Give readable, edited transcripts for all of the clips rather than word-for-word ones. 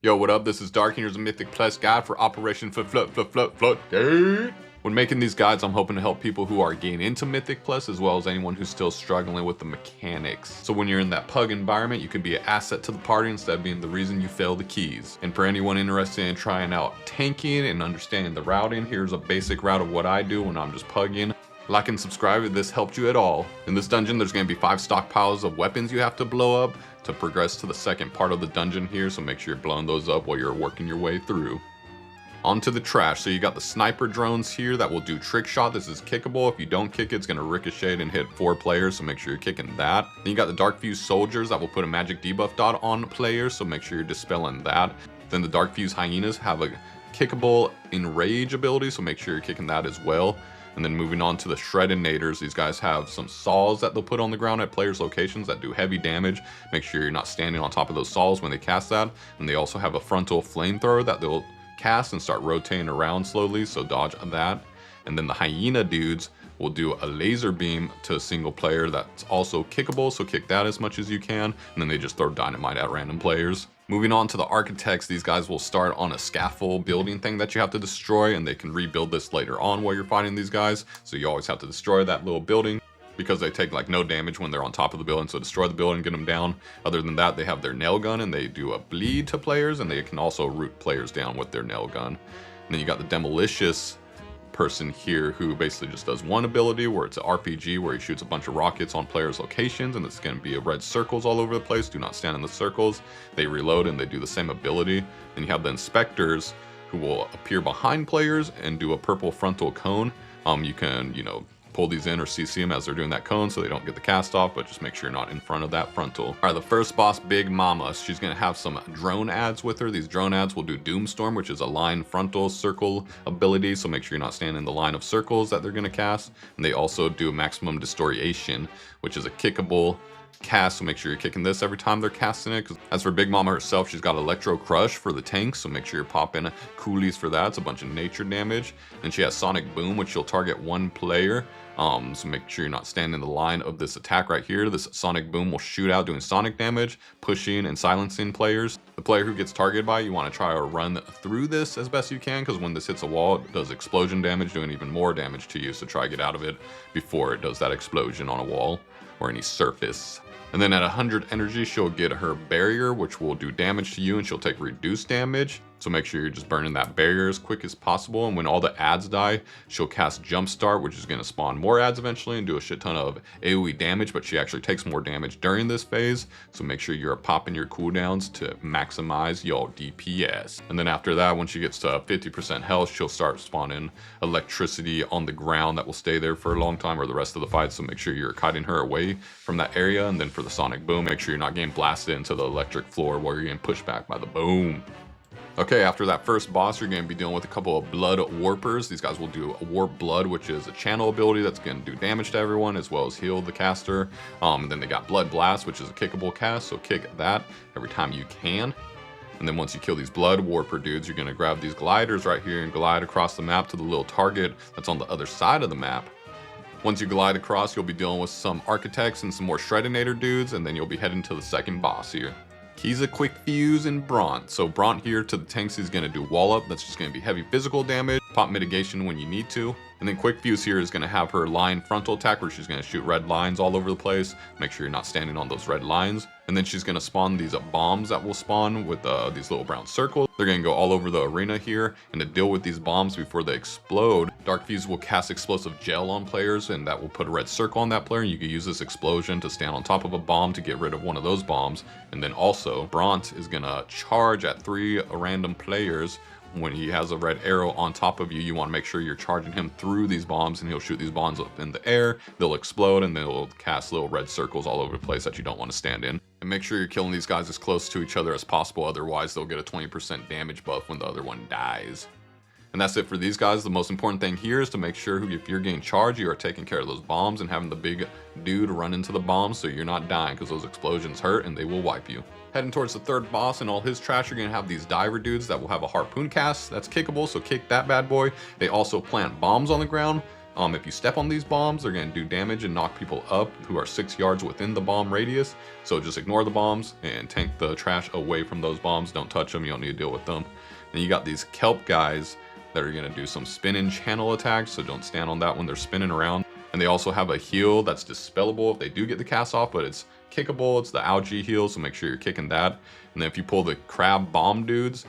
Yo, what up? This is Dark, and here's a Mythic Plus guide for Operation Floodgate. When making these guides, I'm hoping to help people who are getting into Mythic Plus, as well as anyone who's still struggling with the mechanics. So when you're in that pug environment, you can be an asset to the party instead of being the reason you fail the keys. And for anyone interested in trying out tanking and understanding the routing, here's a basic route of what I do when I'm just pugging. Like and subscribe if this helped you at all. In this dungeon, there's going to be 5 stockpiles of weapons you have to blow up to progress to the second part of the dungeon here, so make sure you're blowing those up while you're working your way through. Onto the trash. So you got the sniper drones here that will do trick shot. This is kickable. If you don't kick it, it's going to ricochet and hit 4 players, so make sure you're kicking that. Then you got the dark fuse soldiers that will put a magic debuff dot on players, so make sure you're dispelling that. Then the dark fuse hyenas have a kickable enrage ability, so make sure you're kicking that as well. And then moving on to the shreddinators, these guys have some saws that they'll put on the ground at players' locations that do heavy damage. Make sure you're not standing on top of those saws when they cast that. And they also have a frontal flamethrower that they'll cast and start rotating around slowly, so dodge that. And then the hyena dudes will do a laser beam to a single player that's also kickable, so kick that as much as you can. And then they just throw dynamite at random players. Moving on to the architects, these guys will start on a scaffold building thing that you have to destroy, and they can rebuild this later on while you're fighting these guys. So you always have to destroy that little building because they take like no damage when they're on top of the building. So destroy the building, get them down. Other than that, they have their nail gun and they do a bleed to players, and they can also root players down with their nail gun. And then you got the demolicious person here who basically just does one ability where it's an RPG where he shoots a bunch of rockets on players' locations, and it's going to be red circles all over the place. Do not stand in the circles. They reload and they do the same ability. Then you have the inspectors who will appear behind players and do a purple frontal cone. You can, pull these in or CC them as they're doing that cone so they don't get the cast off, but just make sure you're not in front of that frontal. All right, the first boss, Big M.O.M.M.A, she's going to have some drone ads with her. These drone ads will do Doomstorm, which is a line frontal circle ability, so make sure you're not standing in the line of circles that they're going to cast. And they also do Maximum Distoriation, which is a kickable cast, so make sure you're kicking this every time they're casting it. As for Big M.O.M.M.A herself, she's got Electro Crush for the tanks, so make sure you're popping coolies for that. It's a bunch of nature damage. And she has Sonic Boom, which she'll target one player. So make sure you're not standing in the line of this attack right here. This Sonic Boom will shoot out doing sonic damage, pushing and silencing players. The player who gets targeted by, you want to try to run through this as best you can, because when this hits a wall, it does explosion damage, doing even more damage to you. So try to get out of it before it does that explosion on a wall or any surface. And then at 100 energy, she'll get her barrier, which will do damage to you, and she'll take reduced damage. So make sure you're just burning that barrier as quick as possible. And when all the ads die, she'll cast Jumpstart, which is going to spawn more ads eventually and do a shit ton of AoE damage, but she actually takes more damage during this phase. So make sure you're popping your cooldowns to maximize your DPS. And then after that, when she gets to 50% health, she'll start spawning electricity on the ground that will stay there for a long time or the rest of the fight. So make sure you're kiting her away from that area. And then for the Sonic Boom, make sure you're not getting blasted into the electric floor where you're getting pushed back by the boom. Okay, after that first boss, you're going to be dealing with a couple of blood warpers. These guys will do a warp blood, which is a channel ability that's going to do damage to everyone as well as heal the caster. And then they got blood blast, which is a kickable cast, so kick that every time you can. And then once you kill these blood warper dudes, you're going to grab these gliders right here and glide across the map to the little target that's on the other side of the map. Once you glide across, you'll be dealing with some architects and some more shreddinator dudes, and then you'll be heading to the second boss here. Keeza, Quickfuse, and Bront. So Bront here to the tanks is going to do wall up. That's just going to be heavy physical damage, pop mitigation when you need to. And then Quickfuse here is going to have her line frontal attack where she's going to shoot red lines all over the place. Make sure you're not standing on those red lines. And then she's going to spawn these bombs that will spawn with these little brown circles. They're going to go all over the arena here. And to deal with these bombs before they explode, Dark Fuse will cast explosive gel on players, and that will put a red circle on that player. And you can use this explosion to stand on top of a bomb to get rid of one of those bombs. And then also, Bront is going to charge at 3 random players. When he has a red arrow on top of you, you want to make sure you're charging him through these bombs, and he'll shoot these bombs up in the air. They'll explode, and they'll cast little red circles all over the place that you don't want to stand in. And make sure you're killing these guys as close to each other as possible, otherwise they'll get a 20% damage buff when the other one dies. And that's it for these guys. The most important thing here is to make sure if you're getting charged, you are taking care of those bombs and having the big dude run into the bombs so you're not dying, because those explosions hurt and they will wipe you. Heading towards the third boss and all his trash, you're going to have these diver dudes that will have a harpoon cast that's kickable, so kick that bad boy. They also plant bombs on the ground. If you step on these bombs, they're going to do damage and knock people up who are 6 yards within the bomb radius. So just ignore the bombs and tank the trash away from those bombs. Don't touch them. You don't need to deal with them. Then you got these kelp guys that are going to do some spin-in channel attacks. So don't stand on that when they're spinning around. And they also have a heal that's dispellable if they do get the cast off, but it's kickable. It's the algae heal, so make sure you're kicking that. And then if you pull the crab bomb dudes,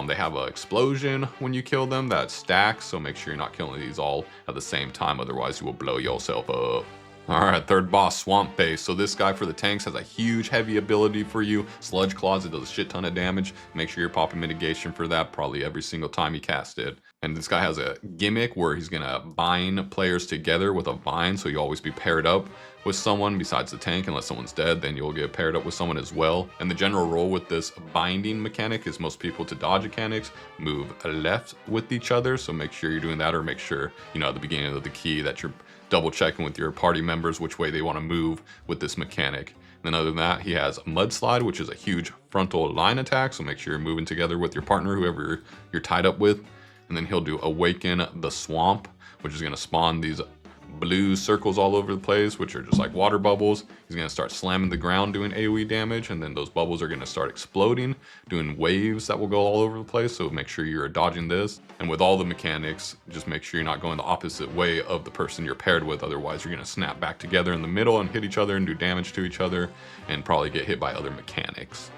they have an explosion when you kill them that stacks, so make sure you're not killing these all at the same time, otherwise you will blow yourself up. Alright, third boss, Swampface. So this guy for the tanks has a huge heavy ability for you. Sludge Claws, it does a shit ton of damage. Make sure you're popping mitigation for that probably every single time you cast it. And this guy has a gimmick where he's gonna bind players together with a vine, so you always be paired up with someone besides the tank. Unless someone's dead, then you'll get paired up with someone as well. And the general rule with this binding mechanic is most people to dodge mechanics move left with each other, so make sure you're doing that, or make sure, you know, at the beginning of the key that you're double checking with your party members which way they want to move with this mechanic. And then other than that, he has Mudslide, which is a huge frontal line attack, so make sure you're moving together with your partner, whoever you're tied up with. And then he'll do Awaken the Swamp, which is going to spawn these blue circles all over the place, which are just like water bubbles. He's going to start slamming the ground doing AoE damage, and then those bubbles are going to start exploding, doing waves that will go all over the place, so make sure you're dodging this. And with all the mechanics, just make sure you're not going the opposite way of the person you're paired with, otherwise you're going to snap back together in the middle and hit each other and do damage to each other and probably get hit by other mechanics.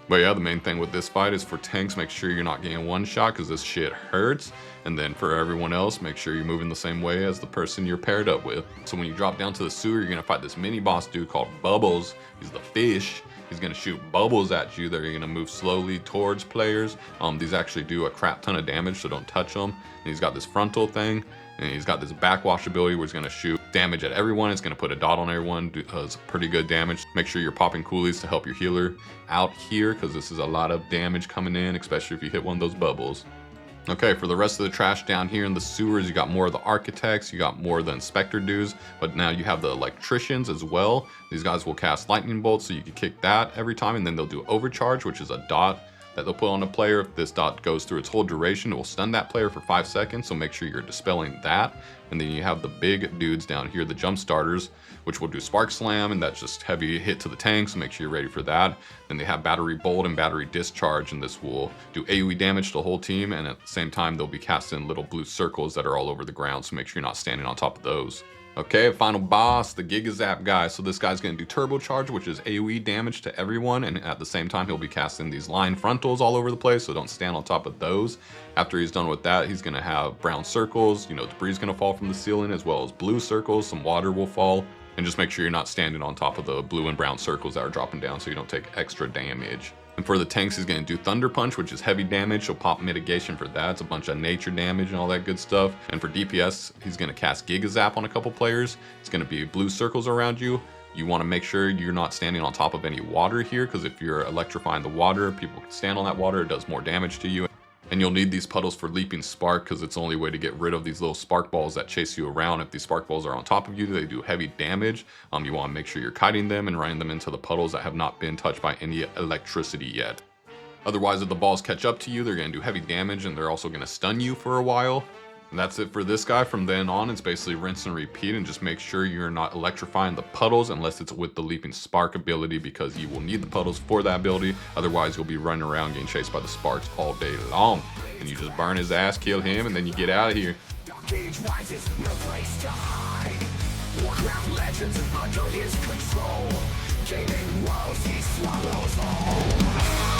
But yeah, the main thing with this fight is for tanks, make sure you're not getting one shot because this shit hurts. And then for everyone else, make sure you're moving the same way as the person you're paired up with. So when you drop down to the sewer, you're gonna fight this mini boss dude called Bubbles. He's the fish. He's gonna shoot bubbles at you that are gonna move slowly towards players. These actually do a crap ton of damage, so don't touch them. And he's got this frontal thing, and he's got this backwash ability where he's gonna shoot damage at everyone. It's gonna put a dot on everyone, does pretty good damage. Make sure you're popping coolies to help your healer out here, because this is a lot of damage coming in, especially if you hit one of those bubbles. Okay, for the rest of the trash down here in the sewers, you got more of the architects, you got more of the inspector dudes, but now you have the electricians as well. These guys will cast lightning bolts, so you can kick that every time, and then they'll do overcharge, which is a dot that they'll put on a player. If this dot goes through its whole duration, it will stun that player for 5 seconds, so make sure you're dispelling that. And then you have the big dudes down here, the jump starters, which will do spark slam, and that's just heavy hit to the tank, so make sure you're ready for that. Then they have battery bolt and battery discharge, and this will do AoE damage to the whole team, and at the same time they'll be casting little blue circles that are all over the ground, so make sure you're not standing on top of those. Okay, final boss, the Gigazap guy. So this guy's going to do turbocharge, which is AoE damage to everyone, and at the same time he'll be casting these line frontals all over the place, so don't stand on top of those. After he's done with that, he's going to have brown circles, you know, debris is going to fall from the ceiling, as well as blue circles, some water will fall, and just make sure you're not standing on top of the blue and brown circles that are dropping down so you don't take extra damage. And for the tanks, he's going to do Thunder Punch, which is heavy damage, so pop mitigation for that. It's a bunch of nature damage and all that good stuff. And for DPS, he's going to cast Gigazap on a couple players. It's going to be blue circles around you. You want to make sure you're not standing on top of any water here, because if you're electrifying the water, people can stand on that water, it does more damage to you. And you'll need these puddles for Leaping Spark, because it's the only way to get rid of these little spark balls that chase you around. If these spark balls are on top of you, they do heavy damage. You want to make sure you're kiting them and running them into the puddles that have not been touched by any electricity yet. Otherwise, if the balls catch up to you, they're going to do heavy damage, and they're also going to stun you for a while. And that's it for this guy. From then on, it's basically rinse and repeat, and just make sure you're not electrifying the puddles unless it's with the Leaping Spark ability, because you will need the puddles for that ability. Otherwise, you'll be running around getting chased by the sparks all day long. And you just burn his ass, kill him, and then you get out of here. Legends under his control. Gaming worlds he swallows all.